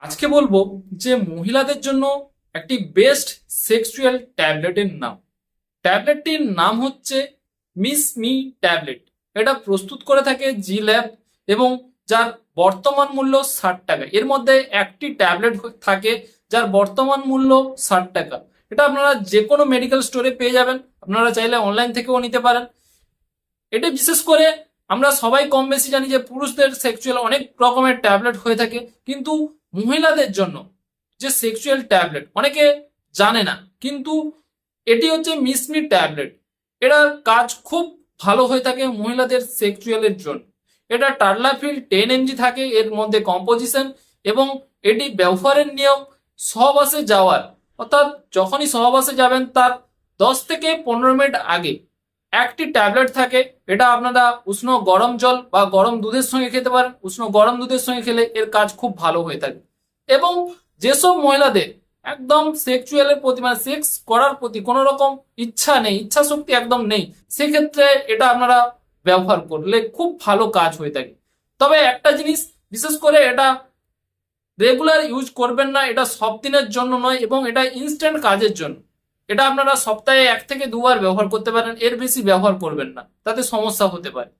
আজকে বলবো যে মহিলাদের জন্য একটি বেস্ট সেক্সুয়াল ট্যাবলেটের নাম। ট্যাবলেটটির নাম হচ্ছে মিস মি ট্যাবলেট। এটা প্রস্তুত করে থাকে জি ল্যাব এবং যার বর্তমান মূল্য 60 টাকা। এর মধ্যে একটি ট্যাবলেট থাকে যার বর্তমান মূল্য 60 টাকা। এটা আপনারা যে কোনো মেডিকেল স্টোরে পেয়ে যাবেন, আপনারা চাইলে অনলাইন থেকেও নিতে পারেন। এটা বিশেষ করে আমরা সবাই কম বেশি জানি যে পুরুষদের সেক্সুয়াল অনেক রকমের ট্যাবলেট হয়ে থাকে, কিন্তু মহিলাদের জন্য যে সেক্সুয়াল ট্যাবলেট অনেকে জানে না, কিন্তু এটি হচ্ছে মিসমি ট্যাবলেট। এটার কাজ খুব ভালো হয়ে থাকে মহিলাদের সেক্সুয়ালের জন্য। এটা টার্লাফিল 10 mg থাকে এর মধ্যে কম্পোজিশন, এবং এটি ব্যবহারের নিয়ম সহবাসে যাওয়ার, অর্থাৎ যখনই সহবাসে যাবেন তার 10 থেকে 15 মিনিট আগে একটি ট্যাবলেট থাকে। এটা আপনারা উষ্ণ গরম জল বা গরম দুধের সঙ্গে খেতে পারেন। উষ্ণ গরম দুধের সঙ্গে খেলে এর কাজ খুব ভালো হয়ে থাকে। এবং যেসব মহিলাদের একদম সেক্সুয়ালের প্রতি মানে সেক্স করার প্রতি কোনো রকম ইচ্ছা নেই, ইচ্ছা শক্তি একদম নেই, সেক্ষেত্রে এটা আপনারা ব্যবহার করলে খুব ভালো কাজ হয়ে থাকে। তবে একটা জিনিস বিশেষ করে, এটা রেগুলার ইউজ করবেন না, এটা সব দিনের জন্য নয় এবং এটা ইনস্ট্যান্ট কাজের জন্য। এটা আপনারা সপ্তাহে 1 থেকে 2 বার ব্যবহার করতে পারেন, এর বেশি ব্যবহার করবেন না, তাতে সমস্যা হতে পারে।